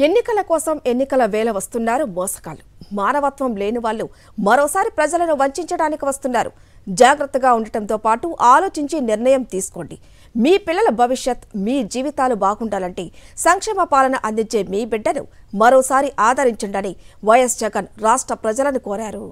ఎన్నికల కోసం ఎన్నికల వేళ వస్తున్నారు మోసగాళ్లు. మానవత్వం లేని వాళ్ళు మరోసారి ప్రజలను వంచడానికి వస్తున్నారు. జాగ్రత్తగా ఉండటంతో పాటు ఆలోచించి నిర్ణయం తీసుకోండి. మీ పిల్లల భవిష్యత్, మీ జీవితాలు బాగుండాలంటే సంక్షేమ పాలన అందించే మీ బిడ్డను మరోసారి ఆదరించండి వైఎస్ జగన్ రాష్ట్ర ప్రజలను కోరారు.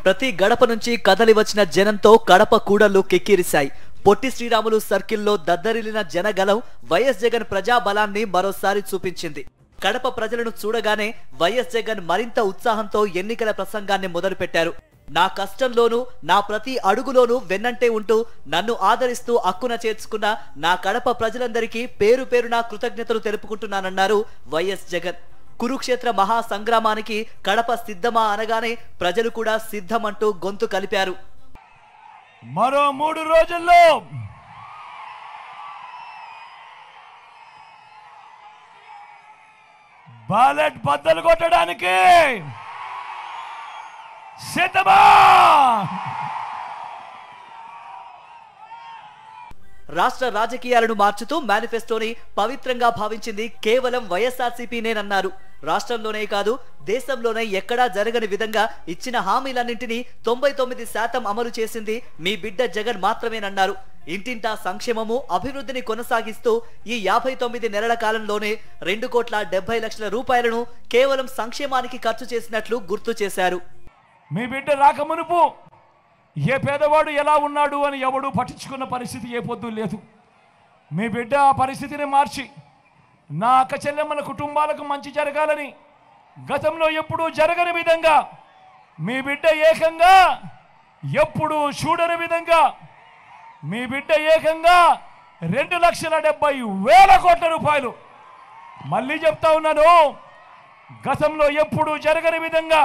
ప్రతి గడప నుంచి కదలి వచ్చిన జనంతో కడప కూడళ్లు కెక్కిరిశాయి. పొట్టి శ్రీరాములు సర్కిల్లో దద్దరిల్లిన జనగలం వైఎస్ జగన్ ప్రజాబలాన్ని మరోసారి చూపించింది. కడప ప్రజలను చూడగానే వైఎస్ జగన్ మరింత ఉత్సాహంతో ఎన్నికల ప్రసంగాన్ని మొదలుపెట్టారు. నా కష్టంలోనూ నా ప్రతి అడుగులోనూ వెన్నంటే ఉంటూ నన్ను ఆదరిస్తూ అక్కున చేర్చుకున్న నా కడప ప్రజలందరికీ పేరు పేరున కృతజ్ఞతలు తెలుపుకుంటున్నానన్నారు వైఎస్ జగన్. కురుక్షేత్ర మహాసంగ్రామానికి కడప సిద్ధమా అనగానే ప్రజలు కూడా సిద్ధమంటూ గొంతు కలిపారు. మరో 3 రోజుల్లో బ్యాలెట్ బద్దలు కొట్టడానికి సిద్ధమా? రాష్ట్ర రాజకీయాలను మార్చుతూ మేనిఫెస్టోని పవిత్రంగా భావించింది కేవలం వైఎస్ఆర్సీపీనేనన్నారు. రాష్ట్రంలోనే కాదు దేశంలోనే ఎక్కడా జరగని విధంగా ఇచ్చిన హామీలన్నింటినీ 99% అమలు చేసింది మీ బిడ్డ జగన్ మాత్రమేనన్నారు. ఇంటింటా సంక్షేమము, అభివృద్ధిని కొనసాగిస్తూ ఈ 59 నెలల కాలంలోనే 2,70,00,000 రూపాయలను కేవలం సంక్షేమానికి ఖర్చు చేసినట్లు గుర్తు చేశారు. మీ బిడ్డ రాకమునుపు ఏ పేదవాడు ఎలా ఉన్నాడు అని ఎవడూ పట్టించుకున్న పరిస్థితి ఏ పొద్దు లేదు. మీ బిడ్డ ఆ పరిస్థితిని మార్చి నా అక్క చెల్లెమ్మల కుటుంబాలకు మంచి జరగాలని గతంలో ఎప్పుడూ జరగని విధంగా మీ బిడ్డ ఏకంగా ఎప్పుడూ చూడని విధంగా మీ బిడ్డ ఏకంగా 2,70,000 కోట్ల రూపాయలు, మళ్ళీ చెప్తా ఉన్నాను, గతంలో ఎప్పుడూ జరగని విధంగా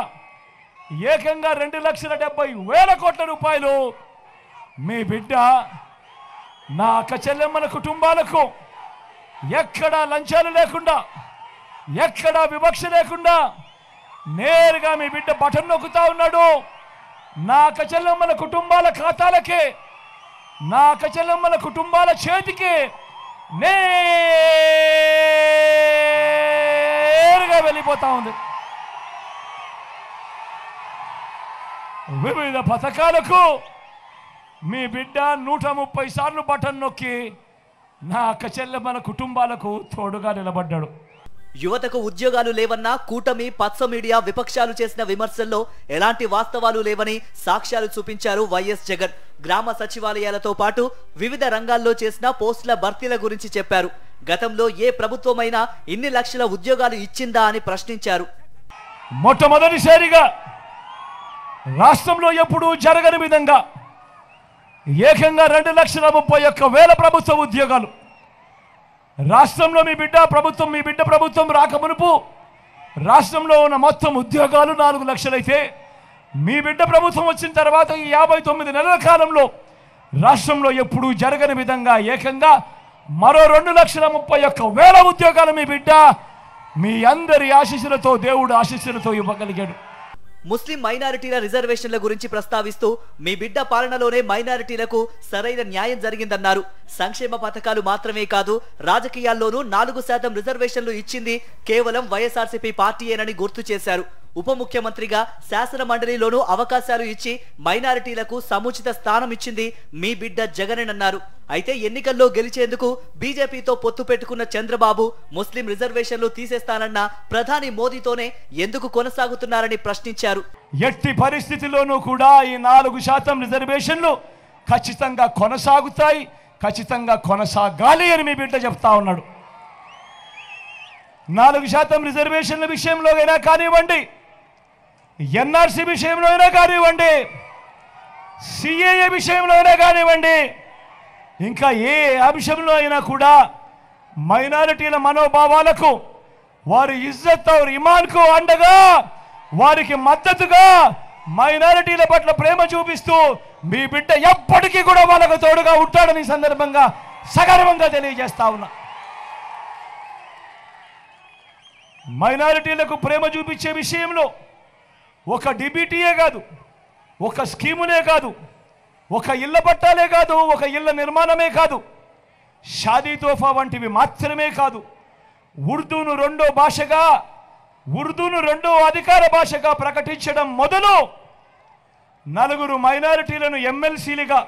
ఏకంగా 2,70,000 కోట్ల రూపాయలు మీ బిడ్డ నా అక్క చెల్లెమ్మల కుటుంబాలకు ఎక్కడా లంచాలు లేకుండా, ఎక్కడా వివక్ష లేకుండా నేరుగా మీ బిడ్డ బటన్ నొక్కుతా ఉన్నాడు. నా అక్క చెల్లెమ్మల కుటుంబాల ఖాతాలకే, నా అక్క చెల్లెమ్మల కుటుంబాల చేతికి నేరుగా వెళ్ళిపోతా ఉంది. వివిధ పథకాలకు మీ బిడ్డ 130 సార్లు బటన్ నొక్కి నా అక్క చెల్లెమ్మల కుటుంబాలకు తోడుగా నిలబడ్డాడు. యువతకు ఉద్యోగాలు లేవన్నా కూటమి, పచ్చ మీడియా, విపక్షాలు చేసిన విమర్శల్లో ఎలాంటి వాస్తవాలు లేవని సాక్ష్యాలు చూపించారు వైఎస్ జగన్. గ్రామ సచివాలయాలతో పాటు వివిధ రంగాల్లో చేసిన పోస్టుల భర్తీల గురించి చెప్పారు. గతంలో ఏ ప్రభుత్వమైనా ఇన్ని లక్షల ఉద్యోగాలు ఇచ్చిందా అని ప్రశ్నించారు. మొట్టమొదటిసారిగా రాష్ట్రంలో ఎప్పుడూ జరగని విధంగా ఏకంగా 2,31,000 ప్రభుత్వ ఉద్యోగాలు రాష్ట్రంలో మీ బిడ్డ ప్రభుత్వం రాకమునుపు రాష్ట్రంలో ఉన్న మొత్తం ఉద్యోగాలు 4 లక్షలైతే మీ బిడ్డ ప్రభుత్వం వచ్చిన తర్వాత ఈ 59 నెలల కాలంలో రాష్ట్రంలో ఎప్పుడూ జరగని విధంగా ఏకంగా మరో 2,31,000 ఉద్యోగాలు మీ బిడ్డ మీ అందరి ఆశీస్సులతో, దేవుడు ఆశీస్సులతో ఇవ్వగలిగాడు. ముస్లిం మైనారిటీల రిజర్వేషన్ల గురించి ప్రస్తావిస్తూ మీ బిడ్డ పాలనలోనే మైనారిటీలకు సరైన న్యాయం జరిగిందన్నారు. సంక్షేమ పథకాలు మాత్రమే కాదు రాజకీయాల్లోనూ 4% రిజర్వేషన్లు ఇచ్చింది కేవలం వైఎస్ఆర్సీపీ పార్టీయేనని గుర్తు చేశారు. ఉప ముఖ్యమంత్రిగా శాసన మండలిలోనూ అవకాశాలు ఇచ్చి మైనారిటీలకు సముచిత స్థానం ఇచ్చింది మీ బిడ్డ జగనేనన్నారు. అయితే ఎన్నికల్లో గెలిచేందుకు బీజేపీతో పొత్తు పెట్టుకున్న చంద్రబాబు ముస్లిం రిజర్వేషన్లు తీసేస్తానన్న ప్రధాని మోదీతోనే ఎందుకు కొనసాగుతున్నారని ప్రశ్నించారు. ఎట్టి పరిస్థితిలోనూ కూడా ఈ 4% రిజర్వేషన్లు ఖచ్చితంగా కొనసాగుతాయి, ఖచ్చితంగా కొనసాగాలి అని మీ బిడ్డ చెప్తా ఉన్నాడు. 4% రిజర్వేషన్ల విషయంలో అయినా కానివ్వండి, ఎన్ఆర్సీ విషయంలో అయినా కానివ్వండి, సిఏఏ విషయంలో అయినా కానివ్వండి, ఇంకా ఏ అంశంలో అయినా కూడా మైనారిటీల మనోభావాలకు, వారి ఇజ్జత్ और ఇమాన్కు అండగా, వారికి మద్దతుగా, మైనారిటీల పట్ల ప్రేమ చూపిస్తూ మీ బిడ్డ ఎప్పటికీ కూడా వాళ్ళకు తోడుగా ఉంటాడని సందర్భంగా సగర్వంగా తెలియజేస్తా ఉన్నా. మైనారిటీలకు ప్రేమ చూపించే విషయంలో ఒక డిబిటీయే కాదు, ఒక స్కీమునే కాదు, ఒక ఇళ్ల పట్టాలే కాదు, ఒక ఇళ్ల నిర్మాణమే కాదు, షాదీ తోఫా వంటివి మాత్రమే కాదు, ఉర్దూను రెండో అధికార భాషగా ప్రకటించడం మొదలు 4 మైనారిటీలను ఎమ్మెల్సీలుగా,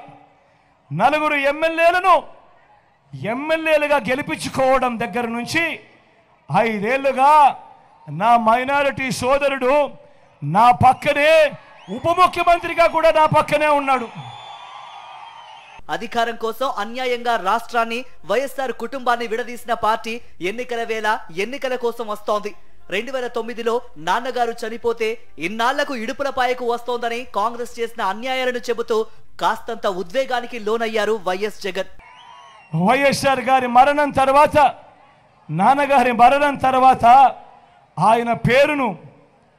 4 ఎమ్మెల్యేలుగా గెలిపించుకోవడం దగ్గర నుంచి 5 ఏళ్లుగా నా మైనారిటీ సోదరుడు నా పక్కనే, ఉప ముఖ్యమంత్రిగా కూడా నా పక్కనే ఉన్నాడు. అధికారం కోసం అన్యాయంగా రాష్ట్రాన్ని, వైఎస్ఆర్ కుటుంబాన్ని విడదీసిన పార్టీ ఎన్నికల వేళ ఎన్నికల కోసం వస్తోంది. 2009లో నాన్నగారు చనిపోతే ఇన్నాళ్లకు ఇడుపులపాయకు వస్తోందని కాంగ్రెస్ చేసిన అన్యాయాలను చెబుతూ కాస్తంత ఉద్వేగానికి లోనయ్యారు వైఎస్ జగన్. వైఎస్ఆర్ గారి మరణం తర్వాత, నాన్నగారి మరణం తర్వాత ఆయన పేరును,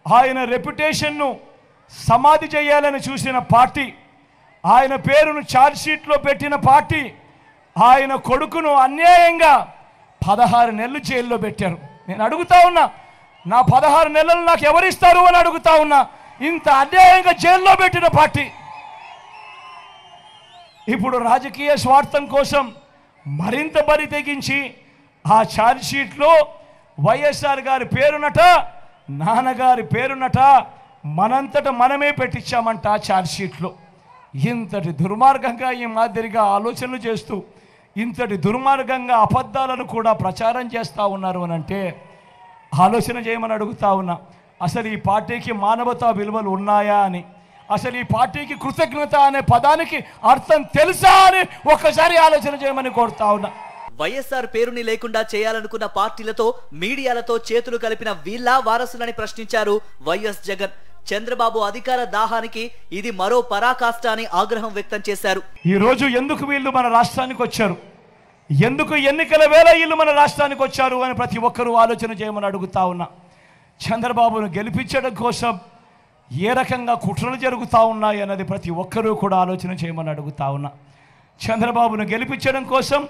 ఆయన రెప్యుటేషన్ను సమాధి చేయాలని చూసిన పార్టీ, ఆయన పేరును ఛార్జ్షీట్లో పెట్టిన పార్టీ, ఆయన కొడుకును అన్యాయంగా 16 నెలలు జైల్లో పెట్టారు. నేను అడుగుతా ఉన్నా, నా 16 నెలలు నాకు ఎవరిస్తారు అని అడుగుతా ఉన్నా. ఇంత అన్యాయంగా జైల్లో పెట్టిన పార్టీ ఇప్పుడు రాజకీయ స్వార్థం కోసం మరింత బరి తెగించి ఆ ఛార్జ్షీట్లో వైఎస్ఆర్ గారి పేరునట, నాన్నగారి పేరునట మనంతట మనమే పెట్టించామంట ఛార్జ్షీట్లో. ఇంతటి దుర్మార్గంగా ఈ మాదిరిగా ఆలోచనలు చేస్తూ, ఇంతటి దుర్మార్గంగా అబద్ధాలను కూడా ప్రచారం చేస్తూ ఉన్నారు అని అంటే ఆలోచన చేయమని అడుగుతా ఉన్నా. అసలు ఈ పార్టీకి మానవతా విలువలు ఉన్నాయా అని, అసలు ఈ పార్టీకి కృతజ్ఞత అనే పదానికి అర్థం తెలుసా అని ఒక్కసారి ఆలోచన చేయమని కోరుతా ఉన్నా. వైఎస్ఆర్ పేరుని లేకుండా చేయాలనుకున్న పార్టీలతో, మీడియాలతో చేతులు కలిపిన వీళ్ళ వారసులని ప్రశ్నించారు వైఎస్ జగన్. చంద్రబాబు అధికార దాహానికి ఇది మరో పరాకాష్ట అని ఆగ్రహం వ్యక్తం చేశారు. ఈ రోజు ఎందుకు వీళ్ళు మన రాష్ట్రానికి వచ్చారు, ఎందుకు ఎన్నికల వేళ వీళ్ళు మన రాష్ట్రానికి వచ్చారు అని ప్రతి ఒక్కరూ ఆలోచన చేయమని అడుగుతా ఉన్నా. చంద్రబాబును గెలిపించడం కోసం ఏ రకంగా కుట్రలు జరుగుతూ ఉన్నాయి అన్నది ప్రతి ఒక్కరూ కూడా ఆలోచన చేయమని అడుగుతా ఉన్నా. చంద్రబాబును గెలిపించడం కోసం,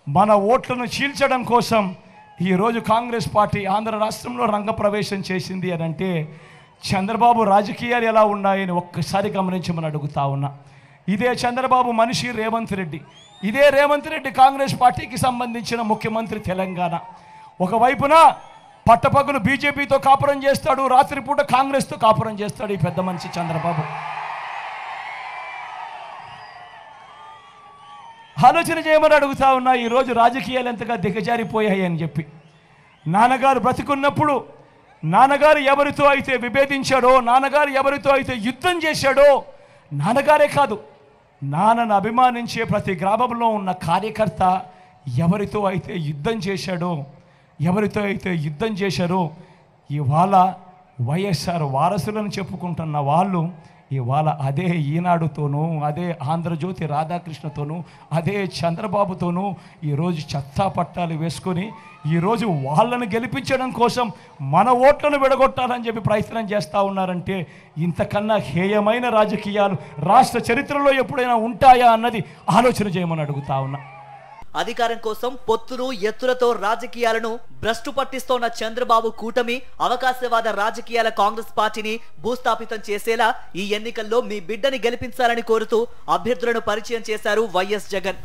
మన ఓట్లను చీల్చడం కోసం ఈరోజు కాంగ్రెస్ పార్టీ ఆంధ్ర రాష్ట్రంలో రంగప్రవేశం చేసింది అని అంటే చంద్రబాబు రాజకీయాలు ఎలా ఉన్నాయని ఒక్కసారి గమనించమని అడుగుతా ఉన్నా. ఇదే చంద్రబాబు మనిషి రేవంత్ రెడ్డి, ఇదే రేవంత్ రెడ్డి కాంగ్రెస్ పార్టీకి సంబంధించిన ముఖ్యమంత్రి తెలంగాణ. ఒకవైపున పట్టపగలు బీజేపీతో కాపురం చేస్తాడు, రాత్రిపూట కాంగ్రెస్తో కాపురం చేస్తాడు ఈ పెద్ద మనిషి చంద్రబాబు. ఆలోచన చేయమని అడుగుతా ఉన్నా. ఈరోజు రాజకీయాలు ఎంతగా దిగజారిపోయాయి అని చెప్పి, నాన్నగారు బ్రతికున్నప్పుడు నాన్నగారు ఎవరితో అయితే విభేదించాడో, నాన్నగారు ఎవరితో అయితే యుద్ధం చేశాడో, నాన్నగారే కాదు, నాన్నను అభిమానించే ప్రతి గ్రామంలో ఉన్న కార్యకర్త ఎవరితో అయితే యుద్ధం చేశారో ఇవాళ వైఎస్ఆర్ వారసులను చెప్పుకుంటున్న వాళ్ళు ఇవాళ అదే ఈనాడుతోనూ, అదే ఆంధ్రజ్యోతి రాధాకృష్ణతోనూ, అదే చంద్రబాబుతోనూ ఈరోజు చెత్తా పట్టాలు వేసుకొని ఈరోజు వాళ్ళను గెలిపించడం కోసం మన ఓట్లను విడగొట్టాలని చెప్పి ప్రయత్నం చేస్తూ ఉన్నారంటే ఇంతకన్నా హేయమైన రాజకీయాలు రాష్ట్ర చరిత్రలో ఎప్పుడైనా ఉంటాయా అన్నది ఆలోచన చేయమని అడుగుతా ఉన్నా. అధికారం కోసం పొత్తులు, ఎత్తులతో రాజకీయాలను భ్రష్టు పట్టిస్తోన్న చంద్రబాబు కూటమి అవకాశవాద రాజకీయాల కాంగ్రెస్ పార్టీని భూస్థాపితం చేసేలా ఈ ఎన్నికల్లో మీ బిడ్డని గెలిపించాలని కోరుతూ అభ్యర్థులను పరిచయం చేశారు వైఎస్ జగన్.